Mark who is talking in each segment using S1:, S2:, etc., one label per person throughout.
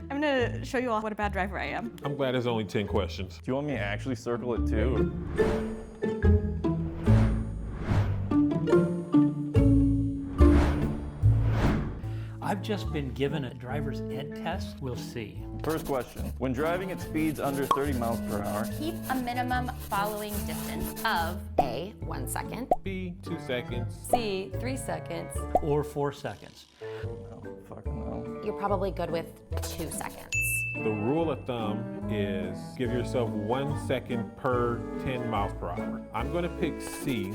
S1: I'm gonna show you all what a bad driver I am.
S2: I'm glad there's only 10 questions.
S3: Do you want me to actually circle it too?
S4: I've just been given a driver's ed test. We'll see.
S3: First question. When driving at speeds under 30 miles per hour,
S5: Keep a minimum following distance of A, 1 second,
S2: B, 2 seconds.
S6: C, 3 seconds.
S4: Or 4 seconds.
S3: oh, fucking no.
S5: you're probably good with 2 seconds.
S2: The rule of thumb is give yourself 1 second per 10 miles per hour. I'm gonna pick C.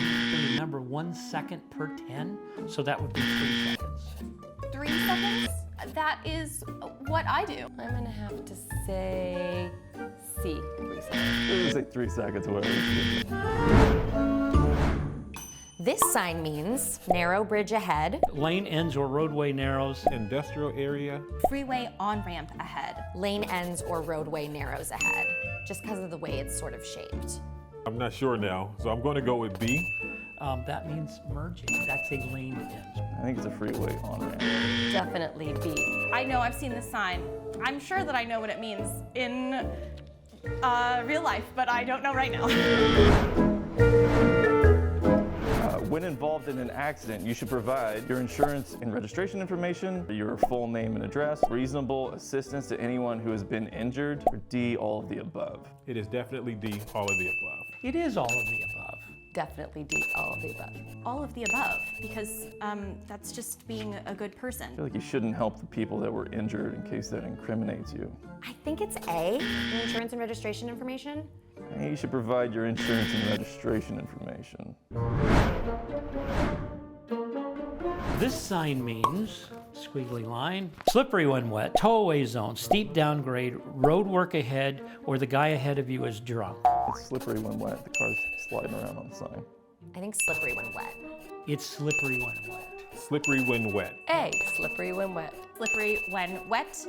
S4: Remember, 1 second per 10, so that would be 3 seconds.
S5: 3 seconds? That is what I do.
S6: I'm gonna have to say C, 3 seconds.
S3: I'm gonna say 3 seconds, whatever.
S5: This sign means narrow bridge ahead,
S4: Lane ends or roadway narrows.
S2: Industrial area.
S1: Freeway on-ramp ahead.
S5: lane ends or roadway narrows ahead, just because of the way it's sort of shaped.
S2: I'm not sure now, so I'm gonna go with B.
S4: That means merging. That's a lane end.
S3: I think it's a freeway on ramp.
S6: Definitely B.
S1: I know, I've seen this sign. I'm sure that I know what it means in real life, but I don't know right now.
S3: When involved in an accident, you should provide your insurance and registration information, your full name and address, reasonable assistance to anyone who has been injured, or D, all of the above.
S2: It is definitely D, all of the above.
S4: It is all of the above.
S6: Definitely D, all of the above.
S1: All of the above, because that's just being a good person.
S3: I feel like you shouldn't help the people that were injured in case that incriminates you.
S5: I think it's A, your insurance and registration information.
S3: I think you should provide your insurance and registration information.
S4: This sign means squiggly line, slippery when wet, tow-away zone, steep downgrade, road work ahead, or the guy ahead of you is drunk.
S3: It's slippery when wet. The car's sliding around on the sign.
S5: I think slippery when wet.
S4: It's slippery when wet.
S2: Slippery when wet.
S6: A, slippery when wet.
S1: Slippery when wet.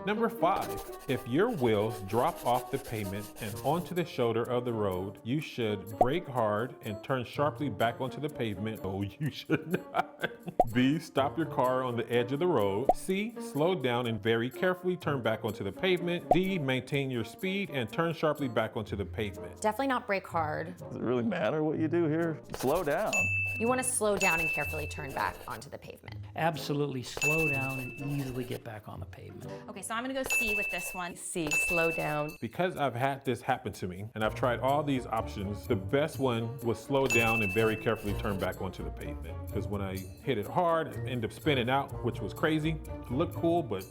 S2: Number 5, if your wheels drop off the pavement and onto the shoulder of the road, you should brake hard and turn sharply back onto the pavement. Oh, you should not. B, stop your car on the edge of the road. C, slow down and very carefully turn back onto the pavement. D, maintain your speed and turn sharply back onto the pavement.
S5: Definitely not brake hard.
S3: Does it really matter what you do here? Slow down.
S5: You want to slow down and carefully turn back onto the pavement.
S4: Absolutely slow down and easily get back on the pavement.
S1: Okay, so I'm gonna go C with this one.
S6: C, slow down.
S2: Because I've had this happen to me and I've tried all these options, the best one was slow down and very carefully turn back onto the pavement. Because when I hit it hard, I ended up spinning out, which was crazy. It looked cool, but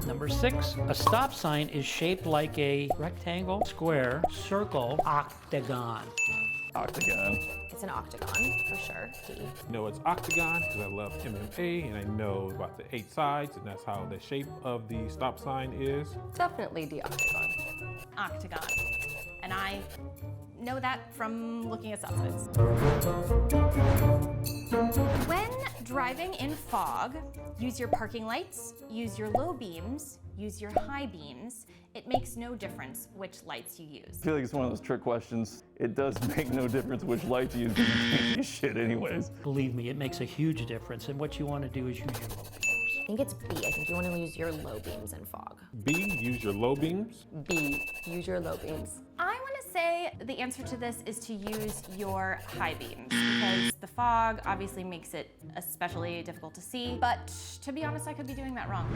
S4: Number 6, a stop sign is shaped like a rectangle, square, circle, octagon.
S3: Octagon.
S5: It's an octagon, for sure. D.
S2: I know it's octagon because I love MMA and I know about the 8 sides and that's how the shape of the stop sign is.
S6: Definitely D, octagon.
S1: Octagon. And I know that from looking at stop signs. When driving in fog, use your parking lights, use your low beams, use your high beams. It makes no difference which lights you use.
S3: I feel like it's one of those trick questions. It does make no difference which light you use, but you can't use shit anyways.
S4: Believe me, it makes a huge difference, and what you want to do is use your low beams.
S5: I think it's B. I think you want to use your low beams in fog.
S2: B, use your low beams.
S6: B, use your low beams.
S1: I want to say the answer to this is to use your high beams because the fog obviously makes it especially difficult to see, but to be honest, I could be doing that wrong.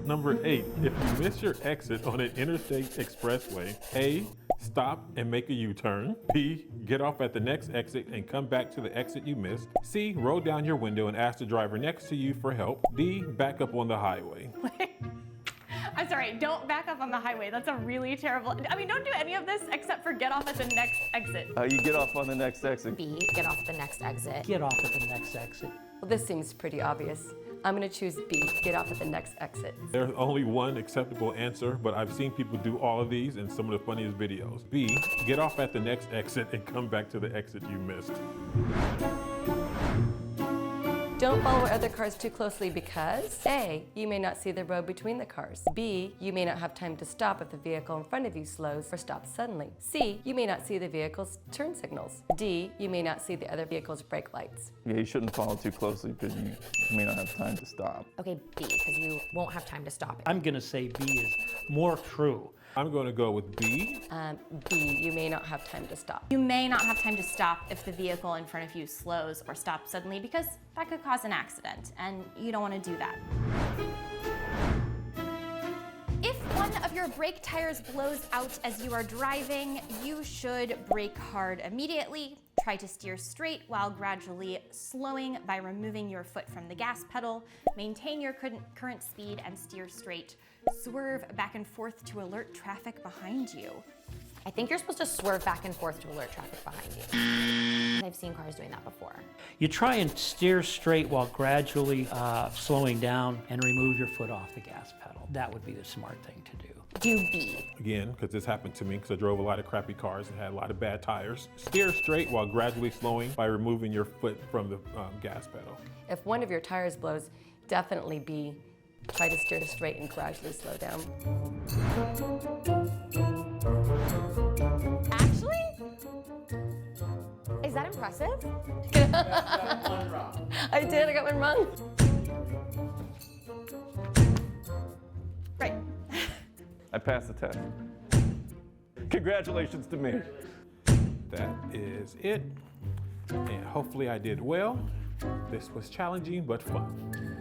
S2: Number 8, if you miss your exit on an interstate expressway, A, stop and make a U-turn. B, get off at the next exit and come back to the exit you missed. C, roll down your window and ask the driver next to you for help. D, back up on the highway.
S1: I'm sorry, don't back up on the highway. That's a really terrible, I mean, don't do any of this except for get off at the next exit.
S3: You get off on the next exit.
S5: B. Get off the next exit.
S4: Get off at the next exit.
S6: Well, this seems pretty obvious. I'm gonna choose B, get off at the next exit.
S2: There's only one acceptable answer, but I've seen people do all of these in some of the funniest videos. B, get off at the next exit and come back to the exit you missed.
S6: Don't follow other cars too closely because A, you may not see the road between the cars. B, you may not have time to stop if the vehicle in front of you slows or stops suddenly. C, you may not see the vehicle's turn signals. D, you may not see the other vehicle's brake lights.
S3: Yeah, you shouldn't follow too closely because you may not have time to stop.
S5: Okay, B, because you won't have time to stop it.
S4: I'm going to say B is more true.
S2: I'm going to go with B.
S6: B, you may not have time to stop.
S1: You may not have time to stop if the vehicle in front of you slows or stops suddenly because that could cause an accident, and you don't want to do that. If one of your brake tires blows out as you are driving, you should brake hard immediately. Try to steer straight while gradually slowing by removing your foot from the gas pedal. Maintain your current speed and steer straight. Swerve back and forth to alert traffic behind you.
S5: I think you're supposed to swerve back and forth to alert traffic behind you. I've seen cars doing that before.
S4: You try and steer straight while gradually slowing down and remove your foot off the gas pedal. That would be the smart thing to do.
S5: Do B.
S2: Again, because this happened to me because I drove a lot of crappy cars and had a lot of bad tires. Steer straight while gradually slowing by removing your foot from the gas pedal.
S6: If one of your tires blows, definitely B. Try to steer straight and gradually slow down.
S5: Actually? Is that impressive?
S6: I did, I got one wrong.
S1: Right.
S3: I passed the test. Congratulations to me.
S2: That is it. And hopefully I did well. This was challenging but fun.